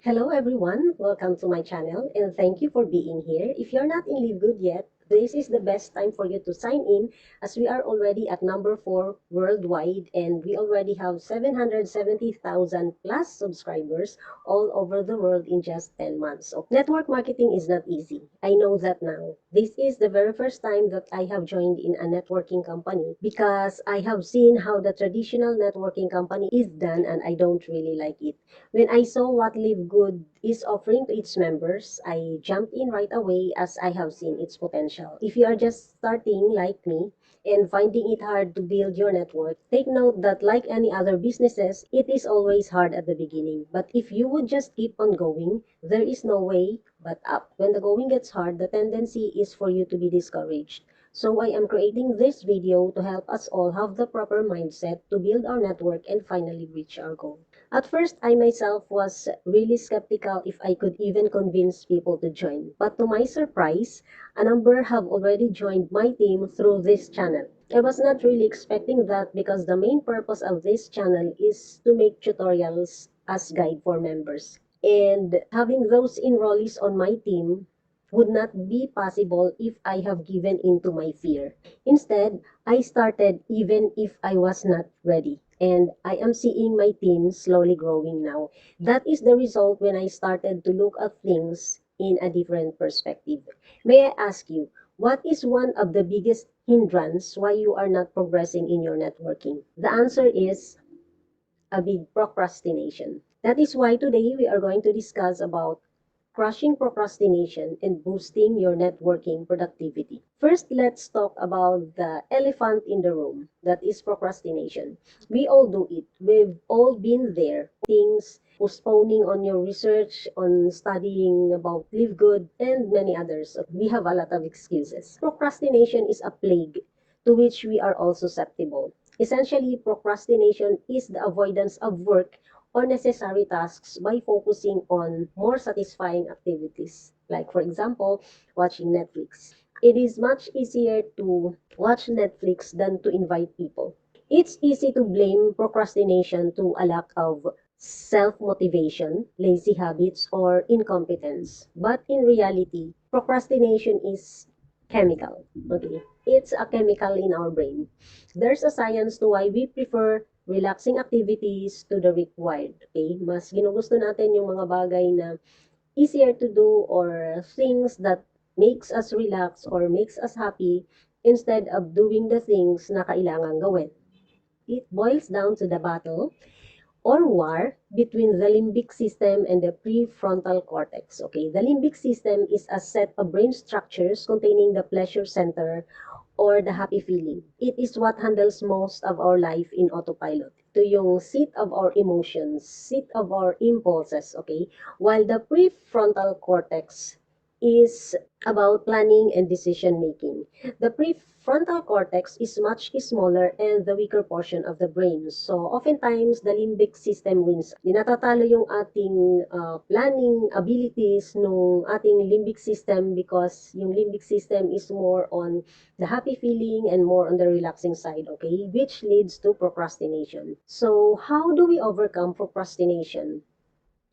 Hello everyone, welcome to my channel and thank you for being here. If you're not in LiveGood yet, this is the best time for you to sign in as we are already at number 4 worldwide and we already have 770,000 plus subscribers all over the world in just 10 months. So network marketing is not easy. I know that now. This is the very first time that I have joined in a networking company because I have seen how the traditional networking company is done and I don't really like it. When I saw what LiveGood is offering to its members, I jumped in right away as I have seen its potential. If you are just starting like me and finding it hard to build your network, take note that like any other businesses, it is always hard at the beginning. But if you would just keep on going, there is no way but up. When the going gets hard, the tendency is for you to be discouraged. So I am creating this video to help us all have the proper mindset to build our network and finally reach our goal. At first, I myself was really skeptical if I could even convince people to join. But to my surprise, a number have already joined my team through this channel. I was not really expecting that because the main purpose of this channel is to make tutorials as guide for members. And having those enrollees on my team would not be possible if I have given into my fear. Instead, I started even if I was not ready. And I am seeing my team slowly growing now. That is the result when I started to look at things in a different perspective. May I ask you, what is one of the biggest hindrance why you are not progressing in your networking? The answer is a big procrastination. That is why today we are going to discuss about crushing procrastination and boosting your networking productivity. First, let's talk about the elephant in the room, that is procrastination. We all do it. We've all been there. Things, postponing on your research, on studying about Live Good, and many others. We have a lot of excuses. Procrastination is a plague to which we are all susceptible. Essentially, procrastination is the avoidance of work or necessary tasks by focusing on more satisfying activities. Like, for example, watching Netflix. It is much easier to watch Netflix than to invite people. It's easy to blame procrastination to a lack of self-motivation, lazy habits, or incompetence. But in reality, procrastination is chemical. Okay? It's a chemical in our brain. There's a science to why we prefer relaxing activities to the required. Okay? Mas ginugusto natin yung mga bagay na easier to do or things that makes us relax or makes us happy instead of doing the things na kailangan gawin. It boils down to the battle or war between the limbic system and the prefrontal cortex. Okay, the limbic system is a set of brain structures containing the pleasure center or the happy feeling. It is what handles most of our life in autopilot. Ito yung seat of our emotions, seat of our impulses, okay? While the prefrontal cortex is about planning and decision making. The prefrontal cortex is much smaller and the weaker portion of the brain. So, oftentimes, the limbic system wins. Natatalo yung ating planning abilities ng ating limbic system because yung limbic system is more on the happy feeling and more on the relaxing side, okay? Which leads to procrastination. So, how do we overcome procrastination?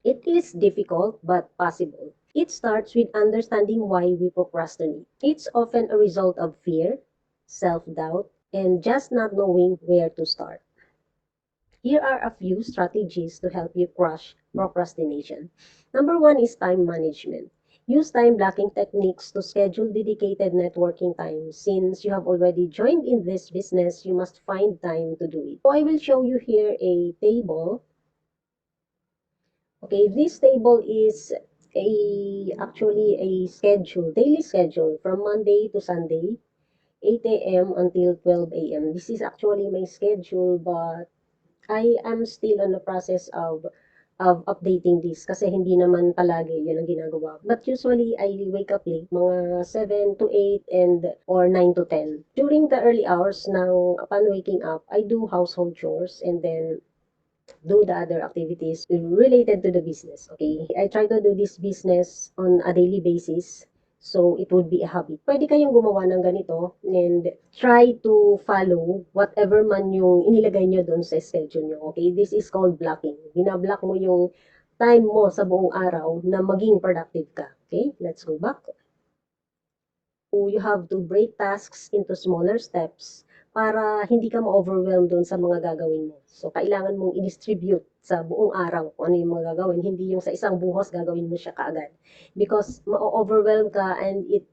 It is difficult but possible. It starts with understanding why we procrastinate. It's often a result of fear, self-doubt, and just not knowing where to start. Here are a few strategies to help you crush procrastination. Number one is time management. Use time blocking techniques to schedule dedicated networking time. Since you have already joined in this business, you must find time to do it. So I will show you here a table. Okay, this table is actually a schedule, daily schedule from Monday to Sunday, 8 a.m. until 12 a.m. This is actually my schedule, but I am still on the process of updating this kasi hindi naman palagi yun ang ginagawa. But usually, I wake up late, mga 7 to 8 and or 9 to 10. During the early hours now, upon waking up, I do household chores and then do the other activities related to the business. Okay, I try to do this business on a daily basis. So, it would be a habit. Pwede kayong gumawa ng ganito and try to follow whatever man yung inilagay nyo doon sa schedule nyo. Okay, this is called blocking. Binablock mo yung time mo sa buong araw na maging productive ka. Okay, let's go back. So, you have to break tasks into smaller steps para hindi ka ma-overwhelm doon sa mga gagawin mo. So, kailangan mong i-distribute sa buong araw kung ano yung mga gagawin. Hindi yung sa isang buhos gagawin mo siya kaagad. Because ma-overwhelm ka and it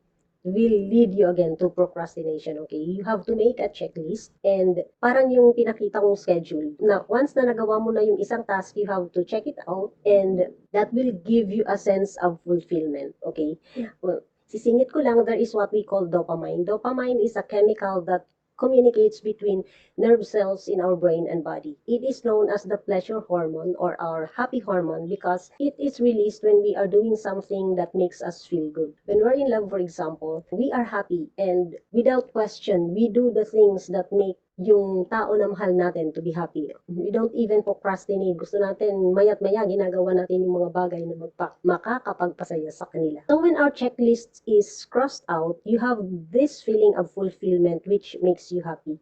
will lead you again to procrastination, okay? You have to make a checklist and parang yung pinakita kong schedule na once na nagawa mo na yung isang task, you have to check it out and that will give you a sense of fulfillment, okay? Well, sisingit ko lang, there is what we call dopamine. Dopamine is a chemical that communicates between nerve cells in our brain and body. It is known as the pleasure hormone or our happy hormone because it is released when we are doing something that makes us feel good. When we're in love, for example, we are happy and without question, we do the things that make yung tao na mahal natin to be happy. We don't even procrastinate. Gusto natin mayat maya ginagawa natin yung mga bagay na makakapagpasaya sa kanila. So when our checklist is crossed out, you have this feeling of fulfillment which makes you happy.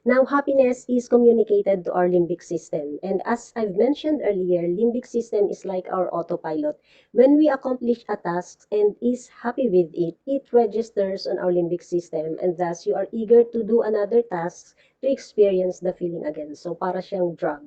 Now, happiness is communicated to our limbic system. And as I've mentioned earlier, limbic system is like our autopilot. When we accomplish a task and is happy with it, it registers on our limbic system and thus you are eager to do another task to experience the feeling again. So, para siyang drug,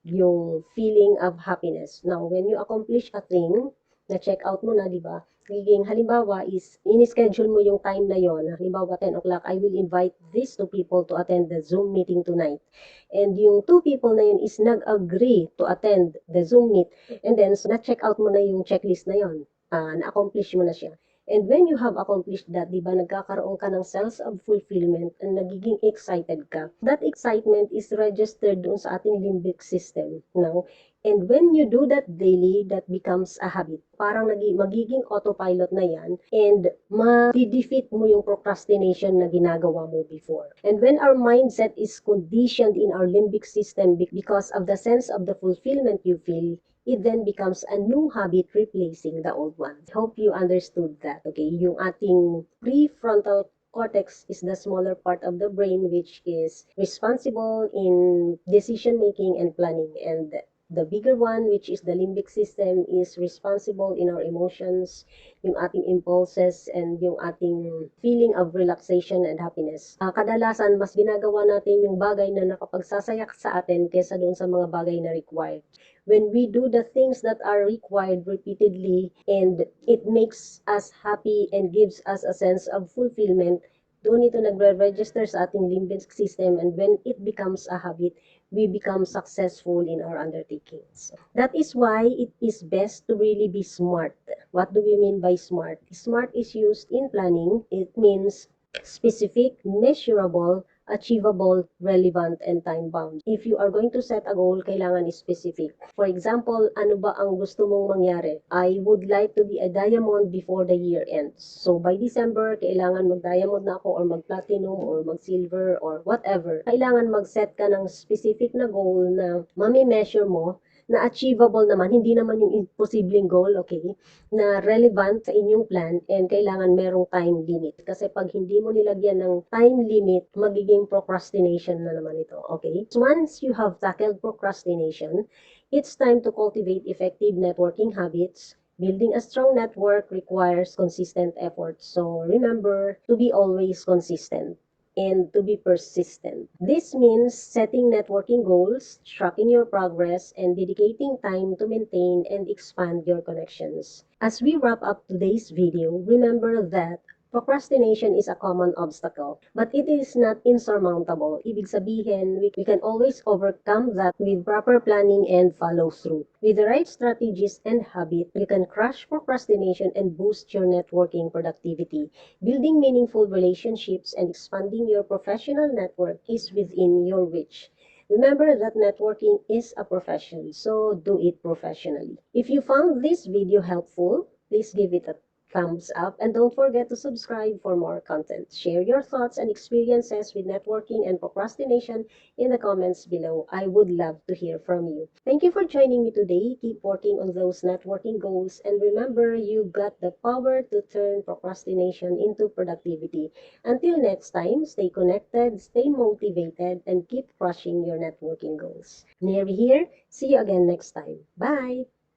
yung feeling of happiness. Now, when you accomplish a thing, na-check out mo na, di ba? Giging, halimbawa is, in-schedule mo yung time na yon. Halimbawa, 10 o'clock, I will invite these two people to attend the Zoom meeting tonight. And yung two people na yun is nag-agree to attend the Zoom meet. And then, so, na-check out mo na yung checklist na yon. Na-accomplish mo na siya. And when you have accomplished that, di ba, nagkakaroon ka ng sense of fulfillment and nagiging excited ka. That excitement is registered doon sa ating limbic system. No? And when you do that daily, that becomes a habit. Parang magiging autopilot na yan and ma-defeat mo yung procrastination na ginagawa mo before. And when our mindset is conditioned in our limbic system because of the sense of the fulfillment you feel, it then becomes a new habit replacing the old one. I hope you understood that, okay? Yung ating prefrontal cortex is the smaller part of the brain which is responsible in decision making and planning, and the bigger one, which is the limbic system, is responsible in our emotions, yung ating impulses, and yung ating feeling of relaxation and happiness. Kadalasan, mas ginagawa natin yung bagay na nakapagsasayak sa atin kesa doon sa mga bagay na required. When we do the things that are required repeatedly and it makes us happy and gives us a sense of fulfillment, doon ito nagre-register sa ating limbic system, and when it becomes a habit, we become successful in our undertakings. That is why it is best to really be smart. What do we mean by smart? Smart is used in planning. It means specific, measurable, achievable, relevant, and time-bound. If you are going to set a goal, kailangan is specific. For example, ano ba ang gusto mong mangyari? I would like to be a diamond before the year ends. So, by December, kailangan mag-diamond na ako or mag-platinum or mag-silver or whatever. Kailangan mag-set ka ng specific na goal na mami-measure mo na achievable naman, hindi naman yung imposibleng goal, okay, na relevant sa inyong plan and kailangan merong time limit. Kasi pag hindi mo nilagyan ng time limit, magiging procrastination na naman ito, okay? So once you have tackled procrastination, it's time to cultivate effective networking habits. Building a strong network requires consistent effort. So remember to be always consistent and to be persistent. This means setting networking goals, tracking your progress, and dedicating time to maintain and expand your connections. As we wrap up today's video, remember that procrastination is a common obstacle, but it is not insurmountable. Ibig sabihin, we can always overcome that with proper planning and follow through. With the right strategies and habit, you can crush procrastination and boost your networking productivity. Building meaningful relationships and expanding your professional network is within your reach. Remember that networking is a profession, so do it professionally. If you found this video helpful, please give it a thumbs up and don't forget to subscribe for more content. Share your thoughts and experiences with networking and procrastination in the comments below. I would love to hear from you. Thank you for joining me today. Keep working on those networking goals and remember, you got the power to turn procrastination into productivity. Until next time, stay connected, stay motivated, and keep crushing your networking goals. Neri here. See you again next time. Bye!